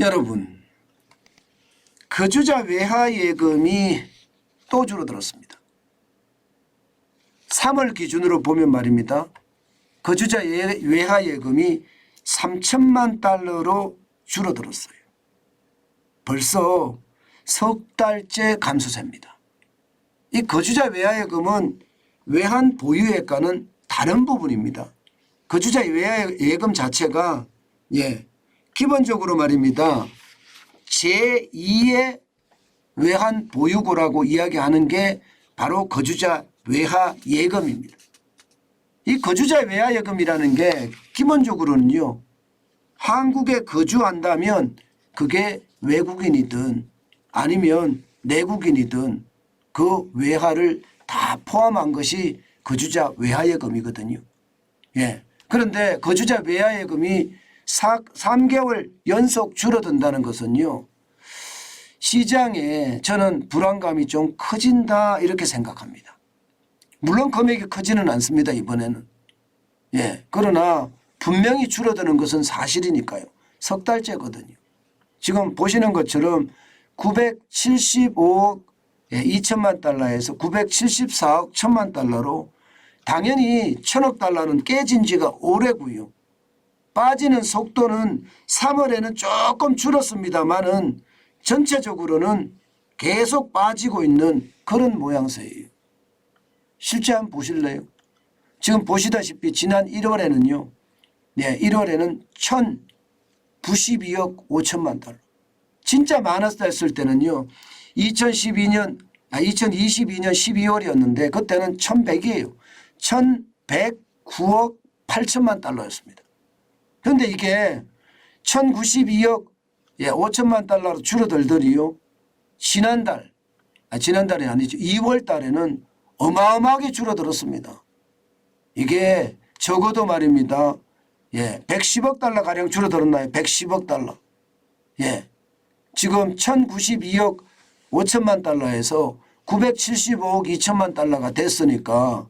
여러분, 거주자 외화 예금이 또 줄어들었습니다. 3월 기준으로 보면 말입니다. 거주자 외화 예금이 3천만 달러로 줄어들었어요. 벌써 석 달째 감소세입니다. 이 거주자 외화 예금은 외환 보유액과는 다른 부분입니다. 거주자 외화 예금 자체가 기본적으로 말입니다. 제2의 외환 보유고라고 이야기하는 게 바로 거주자 외화 예금입니다. 이 거주자 외화 예금이라는 게 기본적으로는요, 한국에 거주한다면 그게 외국인이든 아니면 내국인이든 그 외화를 다 포함한 것이 거주자 외화 예금이거든요. 그런데 거주자 외화 예금이 3개월 연속 줄어든다는 것은요, 시장에 저는 불안감이 좀 커진다 이렇게 생각합니다. 물론 금액이 크지는 않습니다. 이번에는. 그러나 분명히 줄어드는 것은 사실이니까요. 석 달째거든요. 지금 보시는 것처럼 975억 2천만 달러에서 974억 1천만 달러로 당연히 1천억 달러는 깨진 지가 오래고요. 빠지는 속도는 3월에는 조금 줄었습니다만은 전체적으로는 계속 빠지고 있는 그런 모양새예요. 실제 한번 보실래요? 지금 보시다시피 지난 1월에는요. 1월에는 1,092억 5천만 달러. 진짜 많았을 때는요. 2022년 12월이었는데 그때는 1,100이에요. 1,109억 8천만 달러였습니다. 그런데 이게 1,092억 5천만 달러로 줄어들더니요. 지난달이 아니죠. 2월 달에는 어마어마하게 줄어들었습니다. 이게 적어도 말입니다. 110억 달러 가량 줄어들었나요? 110억 달러. 지금 1,092억 5천만 달러에서 975억 2천만 달러가 됐으니까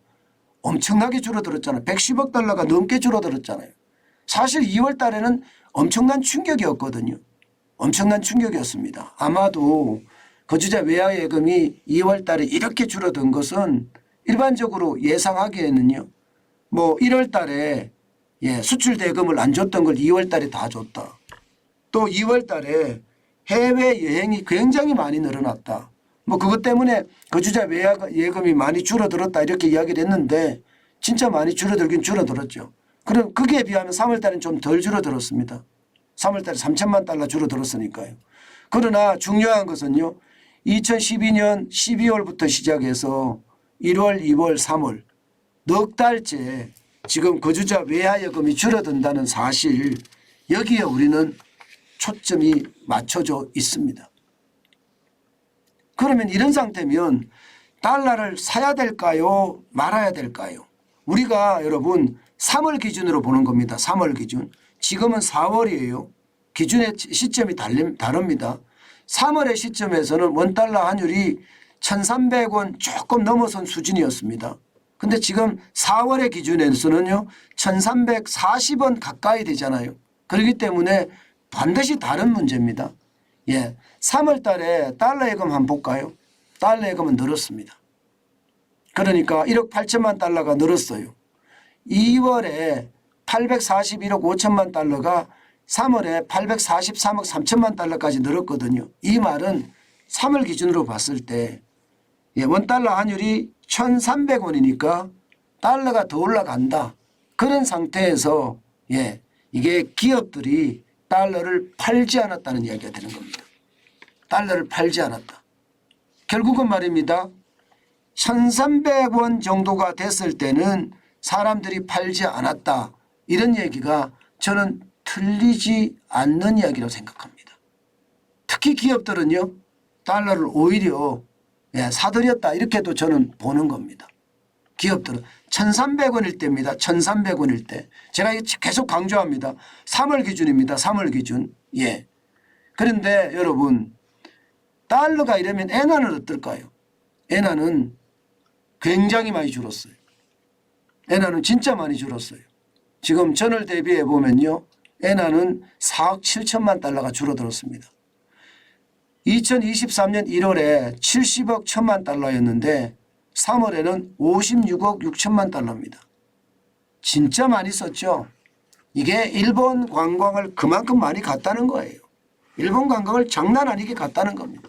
엄청나게 줄어들었잖아요. 110억 달러가 넘게 줄어들었잖아요. 사실 2월 달에는 엄청난 충격이었거든요. 엄청난 충격이었습니다. 아마도 거주자 외화 예금이 2월 달에 이렇게 줄어든 것은 일반적으로 예상하기에는요. 1월 달에 수출 대금을 안 줬던 걸 2월 달에 다 줬다. 또 2월 달에 해외 여행이 굉장히 많이 늘어났다. 그것 때문에 거주자 외화 예금이 많이 줄어들었다 이렇게 이야기를 했는데 진짜 많이 줄어들긴 줄어들었죠. 그럼 거기에 비하면 3월 달에는 좀 덜 줄어들었습니다. 3월 달에 3천만 달러 줄어들었으니까요. 그러나 중요한 것은요. 2012년 12월부터 시작해서 1월, 2월, 3월 넉 달째 지금 거주자 외화 예금이 줄어든다는 사실, 여기에 우리는 초점이 맞춰져 있습니다. 그러면 이런 상태면 달러를 사야 될까요? 말아야 될까요? 우리가 여러분 3월 기준으로 보는 겁니다. 3월 기준. 지금은 4월이에요. 기준의 시점이 다릅니다. 3월의 시점에서는 원달러 환율이 1,300원 조금 넘어선 수준이었습니다. 근데 지금 4월의 기준에서는요. 1,340원 가까이 되잖아요. 그렇기 때문에 반드시 다른 문제입니다. 3월 달에 달러 예금 한번 볼까요? 달러 예금은 늘었습니다. 그러니까 1억 8천만 달러가 늘었어요. 2월에 841억 5천만 달러가 3월에 843억 3천만 달러까지 늘었거든요. 이 말은 3월 기준으로 봤을 때 원달러 환율이 1,300원이니까 달러가 더 올라간다. 그런 상태에서 이게 기업들이 달러를 팔지 않았다는 이야기가 되는 겁니다. 달러를 팔지 않았다. 결국은 말입니다. 1,300원 정도가 됐을 때는 사람들이 팔지 않았다. 이런 얘기가 저는 틀리지 않는 이야기라고 생각합니다. 특히 기업들은요. 달러를 오히려 사들였다 이렇게도 저는 보는 겁니다. 기업들은 1,300원일 때입니다. 1,300원일 때. 제가 계속 강조합니다. 3월 기준입니다. 3월 기준. 그런데 여러분 달러가 이러면 엔화는 어떨까요? 엔화는 굉장히 많이 줄었어요. 엔화는 진짜 많이 줄었어요. 지금 전월 대비해 보면요. 엔화는 4억 7천만 달러가 줄어들었습니다. 2023년 1월에 70억 1천만 달러였는데 3월에는 56억 6천만 달러입니다. 진짜 많이 썼죠. 이게 일본 관광을 그만큼 많이 갔다는 거예요. 일본 관광을 장난 아니게 갔다는 겁니다.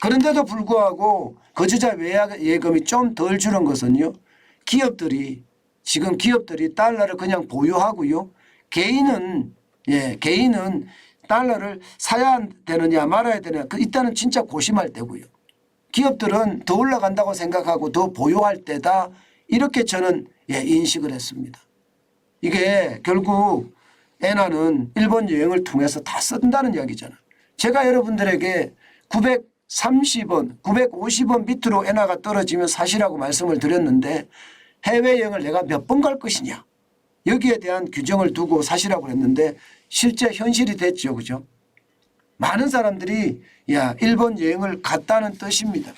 그런데도 불구하고 거주자 외화 예금이 좀 덜 줄은 것은요. 지금 기업들이 달러를 그냥 보유하고요. 개인은 달러를 사야 되느냐 말아야 되느냐 이때는 진짜 고심할 때고요. 기업들은 더 올라간다고 생각하고 더 보유할 때다 이렇게 저는 인식을 했습니다. 이게 결국 엔화는 일본 여행을 통해서 다 쓴다는 이야기잖아요. 제가 여러분들에게 930원, 950원 밑으로 엔화가 떨어지면 사시라고 말씀을 드렸는데 해외여행을 내가 몇 번 갈 것이냐. 여기에 대한 규정을 두고 사시라고 했는데 실제 현실이 됐죠. 그죠? 많은 사람들이 일본 여행을 갔다는 뜻입니다.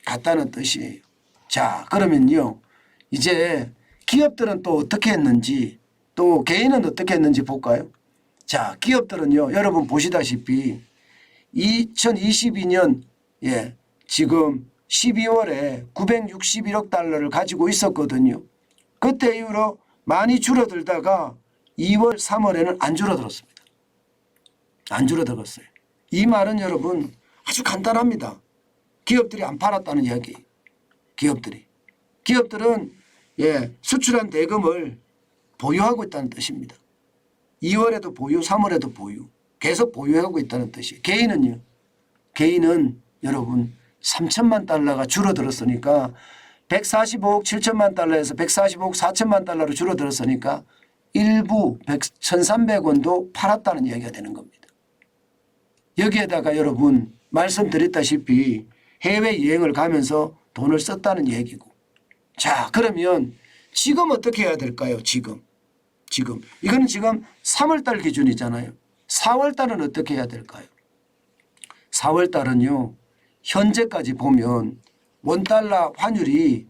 갔다는 뜻이에요. 자, 그러면요. 이제 기업들은 또 어떻게 했는지 또 개인은 어떻게 했는지 볼까요? 자, 기업들은요. 여러분 보시다시피 2022년 지금 12월에 961억 달러를 가지고 있었거든요. 그때 이후로 많이 줄어들다가 2월, 3월에는 안 줄어들었습니다. 안 줄어들었어요. 이 말은 여러분 아주 간단합니다. 기업들이 안 팔았다는 이야기. 기업들은 수출한 대금을 보유하고 있다는 뜻입니다. 2월에도 보유, 3월에도 보유. 계속 보유하고 있다는 뜻이에요. 개인은 여러분 3천만 달러가 줄어들었으니까 145억 7천만 달러에서 145억 4천만 달러로 줄어들었으니까 일부 1,300원도 팔았다는 이야기가 되는 겁니다. 여기에다가 여러분 말씀드렸다시피 해외여행을 가면서 돈을 썼다는 얘기고. 자, 그러면 지금 어떻게 해야 될까요? 지금. 이거는 지금 3월달 기준이잖아요. 4월달은 어떻게 해야 될까요? 4월달은요. 현재까지 보면 원달러 환율이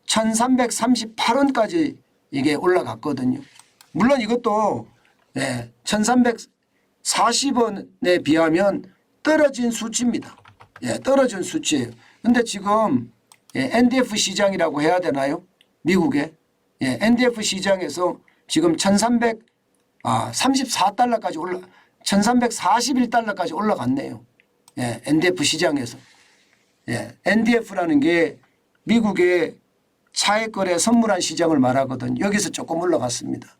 1338원까지 이게 올라갔거든요. 물론 이것도 1340원에 비하면 떨어진 수치입니다. 떨어진 수치예요. 그런데 지금 NDF 시장이라고 해야 되나요? 미국의 NDF 시장에서 지금 1334달러까지 1341달러까지 올라갔네요. NDF 시장에서. NDF라는 게 미국의 차액 거래 선물한 시장을 말하거든요. 여기서 조금 올라갔습니다.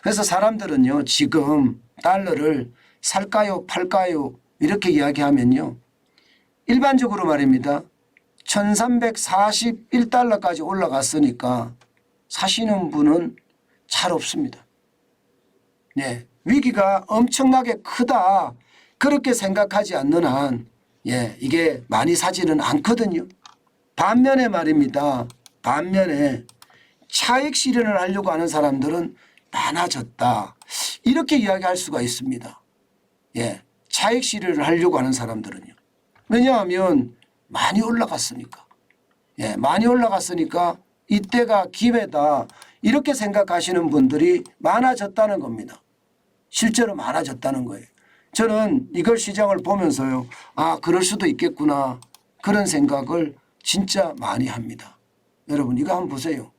그래서 사람들은요. 지금 달러를 살까요 팔까요 이렇게 이야기하면요. 일반적으로 말입니다. 1341달러까지 올라갔으니까 사시는 분은 잘 없습니다. 위기가 엄청나게 크다 그렇게 생각하지 않는 한 이게 많이 사지는 않거든요. 반면에 말입니다. 반면에 차익 실현을 하려고 하는 사람들은 많아졌다. 이렇게 이야기할 수가 있습니다. 차익 실현을 하려고 하는 사람들은요. 왜냐하면 많이 올라갔으니까. 많이 올라갔으니까 이때가 기회다. 이렇게 생각하시는 분들이 많아졌다는 겁니다. 실제로 많아졌다는 거예요. 저는 이걸 시장을 보면서요. 그럴 수도 있겠구나. 그런 생각을 진짜 많이 합니다. 여러분 이거 한번 보세요.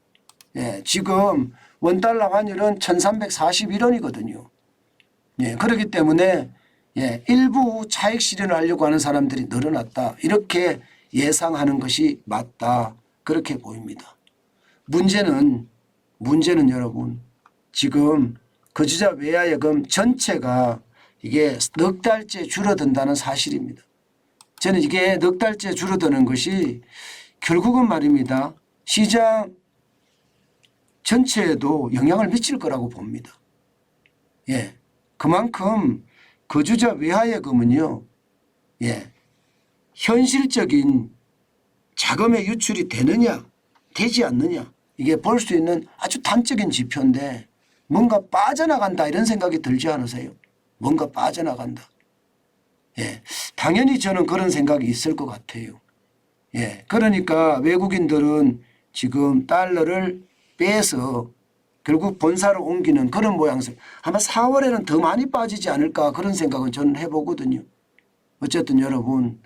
지금 원달러 환율은 1341원이거든요. 그렇기 때문에 일부 차익 실현을 하려고 하는 사람들이 늘어났다. 이렇게 예상하는 것이 맞다. 그렇게 보입니다. 문제는 여러분 지금 거주자 외화예금 전체가 이게 넉 달째 줄어든다는 사실입니다. 저는 이게 넉 달째 줄어드는 것이 결국은 말입니다. 시장 전체에도 영향을 미칠 거라고 봅니다. 그만큼 거주자 외화예금은요. 현실적인 자금의 유출이 되느냐 되지 않느냐 이게 볼 수 있는 아주 단적인 지표인데 뭔가 빠져나간다 이런 생각이 들지 않으세요? 뭔가 빠져나간다. 당연히 저는 그런 생각이 있을 것 같아요. 그러니까 외국인들은 지금 달러를 빼서 결국 본사를 옮기는 그런 모양새. 아마 4월에는 더 많이 빠지지 않을까 그런 생각은 저는 해보거든요. 어쨌든 여러분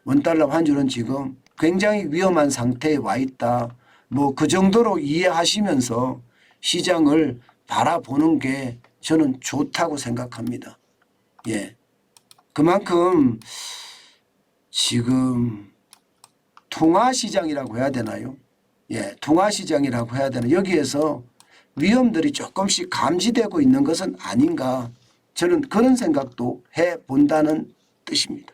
원달러 환율은 지금 굉장히 위험한 상태에 와 있다. 뭐 그 정도로 이해하시면서 시장을 바라보는 게 저는 좋다고 생각합니다. 예. 그만큼 지금 통화시장이라고 해야 되나요? 예, 통화시장이라고 해야 되나. 여기에서 위험들이 조금씩 감지되고 있는 것은 아닌가. 저는 그런 생각도 해본다는 뜻입니다.